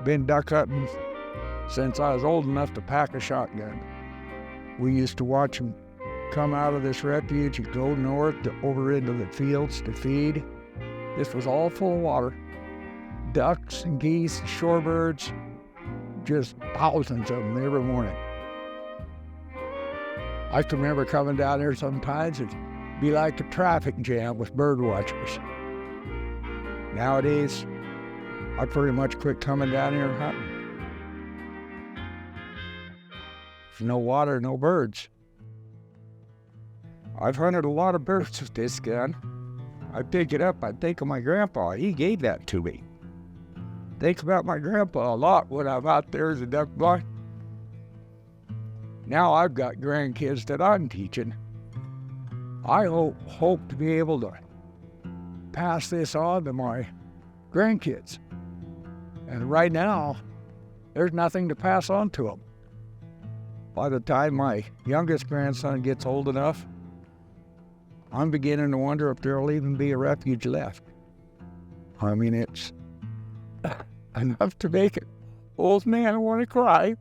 been duck hunting since I was old enough to pack a shotgun. We used to watch them come out of this refuge and go north over into the fields to feed. This was all full of water. Ducks and geese and shorebirds, just thousands of them every morning. I can remember coming down there sometimes, it'd be like a traffic jam with bird watchers. Nowadays, I pretty much quit coming down here and hunting. If no water, no birds. I've hunted a lot of birds with this gun. I pick it up, I think of my grandpa. He gave that to me. Think about my grandpa a lot when I'm out there as a duck blind. Now I've got grandkids that I'm teaching. I hope to be able to pass this on to my grandkids. And right now, there's nothing to pass on to them. By the time my youngest grandson gets old enough, I'm beginning to wonder if there'll even be a refuge left. I mean, it's enough to make an old man want to cry.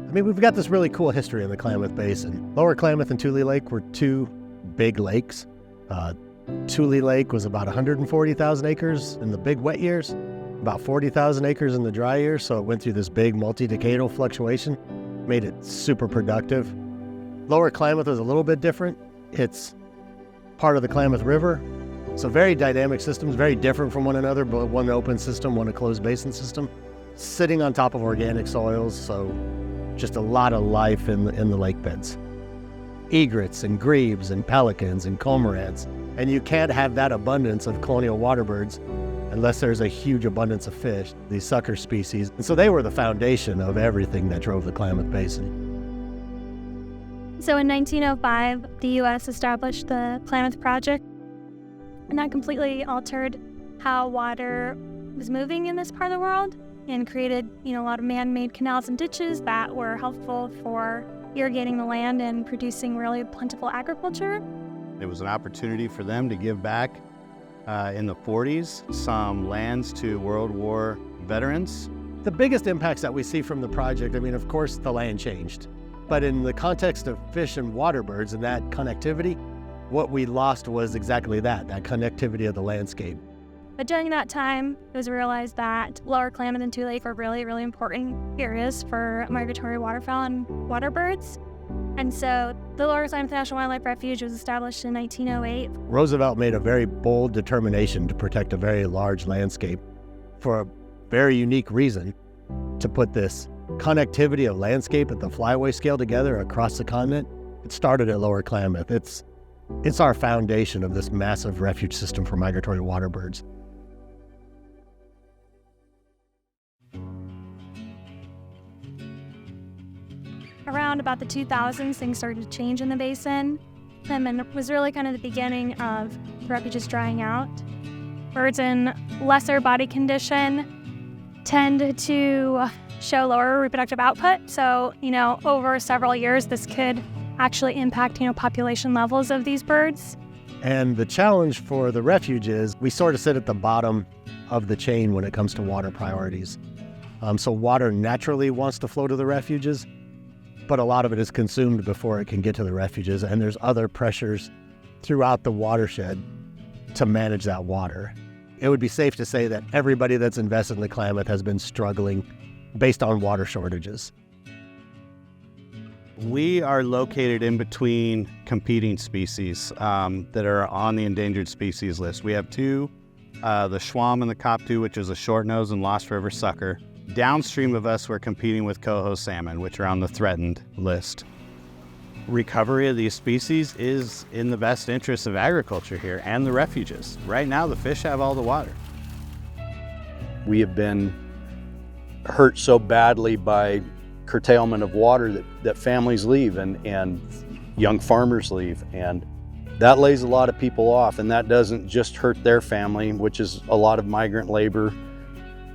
I mean, we've got this really cool history in the Klamath Basin. Lower Klamath and Tule Lake were two big lakes. Tule Lake was about 140,000 acres in the big wet years, about 40,000 acres in the dry years, so it went through this big multi-decadal fluctuation, made it super productive. Lower Klamath was a little bit different. It's part of the Klamath River, so very dynamic systems, very different from one another, but one open system, one a closed basin system, sitting on top of organic soils, so just a lot of life in the lake beds. Egrets and grebes and pelicans and cormorants. And you can't have that abundance of colonial water birds unless there's a huge abundance of fish, these sucker species. And so they were the foundation of everything that drove the Klamath Basin. So in 1905, the U.S. established the Klamath Project, and that completely altered how water was moving in this part of the world and created, a lot of man-made canals and ditches that were helpful for irrigating the land and producing really plentiful agriculture. It was an opportunity for them to give back in the 40s some lands to World War veterans. The biggest impacts that we see from the project, of course, the land changed. But in the context of fish and water birds and that connectivity, what we lost was exactly that connectivity of the landscape. But during that time, it was realized that Lower Klamath and Tule Lake were really, really important areas for migratory waterfowl and water birds. And so the Lower Klamath National Wildlife Refuge was established in 1908. Roosevelt made a very bold determination to protect a very large landscape for a very unique reason, to put this connectivity of landscape at the flyway scale together across the continent. It started at Lower Klamath. It's our foundation of this massive refuge system for migratory water birds. Around about the 2000s, things started to change in the basin, and it was really kind of the beginning of the refuges drying out. Birds in lesser body condition tend to show lower reproductive output, so, over several years, this could actually impact, population levels of these birds. And the challenge for the refuge is we sort of sit at the bottom of the chain when it comes to water priorities. So water naturally wants to flow to the refuges, but a lot of it is consumed before it can get to the refuges, and there's other pressures throughout the watershed to manage that water. It would be safe to say that everybody that's invested in the Klamath has been struggling based on water shortages. We are located in between competing species that are on the endangered species list. We have two, the Schwam and the Koptu, which is a short-nosed and Lost River sucker. Downstream of us, we're competing with coho salmon, which are on the threatened list. Recovery of these species is in the best interest of agriculture here and the refuges. Right now, the fish have all the water. We have been hurt so badly by curtailment of water that families leave and young farmers leave, and that lays a lot of people off, and that doesn't just hurt their family, which is a lot of migrant labor,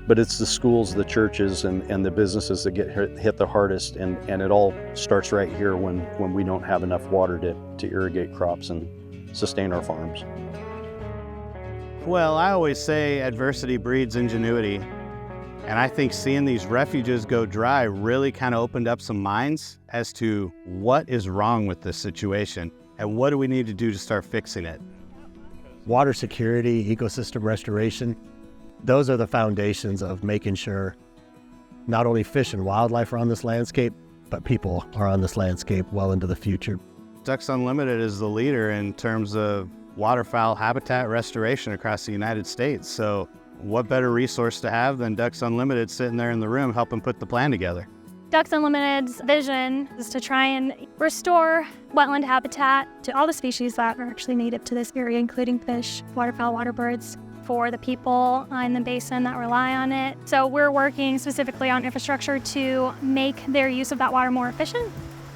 but it's the schools, the churches, and the businesses that get hit the hardest, and it all starts right here when we don't have enough water to irrigate crops and sustain our farms. Well, I always say adversity breeds ingenuity. And I think seeing these refuges go dry really kind of opened up some minds as to what is wrong with this situation and what do we need to do to start fixing it. Water security, ecosystem restoration, those are the foundations of making sure not only fish and wildlife are on this landscape, but people are on this landscape well into the future. Ducks Unlimited is the leader in terms of waterfowl habitat restoration across the United States. So what better resource to have than Ducks Unlimited sitting there in the room helping put the plan together? Ducks Unlimited's vision is to try and restore wetland habitat to all the species that are actually native to this area, including fish, waterfowl, water birds, for the people in the basin that rely on it. So we're working specifically on infrastructure to make their use of that water more efficient.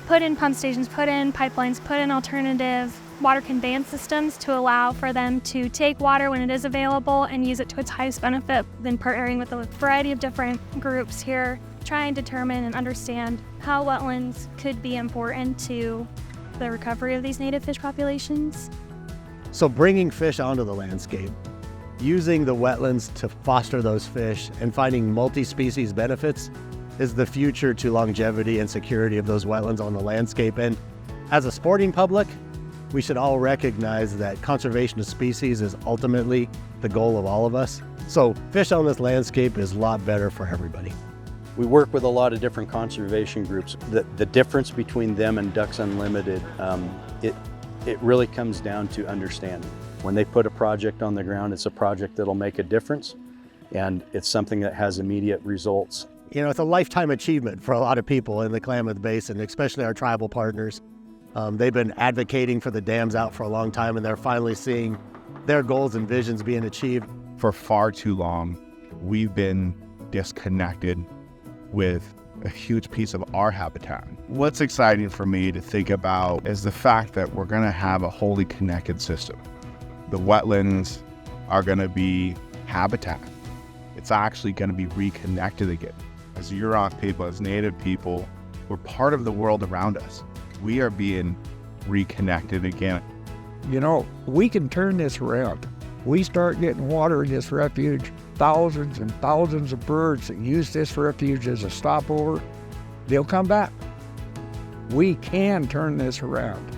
Put in pump stations, put in pipelines, put in alternative water conveyance systems to allow for them to take water when it is available and use it to its highest benefit, then partnering with a variety of different groups here, try and determine and understand how wetlands could be important to the recovery of these native fish populations. So bringing fish onto the landscape, using the wetlands to foster those fish, and finding multi-species benefits is the future to longevity and security of those wetlands on the landscape. And as a sporting public, we should all recognize that conservation of species is ultimately the goal of all of us. So fish on this landscape is a lot better for everybody. We work with a lot of different conservation groups. The difference between them and Ducks Unlimited, it really comes down to understanding. When they put a project on the ground, it's a project that'll make a difference, and it's something that has immediate results. You know, it's a lifetime achievement for a lot of people in the Klamath Basin, especially our tribal partners. They've been advocating for the dams out for a long time, and they're finally seeing their goals and visions being achieved. For far too long, we've been disconnected with a huge piece of our habitat. What's exciting for me to think about is the fact that we're going to have a wholly connected system. The wetlands are going to be habitat. It's actually going to be reconnected again. As Huron people, as Native people, we're part of the world around us. We are being reconnected again. You know, we can turn this around. We start getting water in this refuge, thousands and thousands of birds that use this refuge as a stopover, they'll come back. We can turn this around.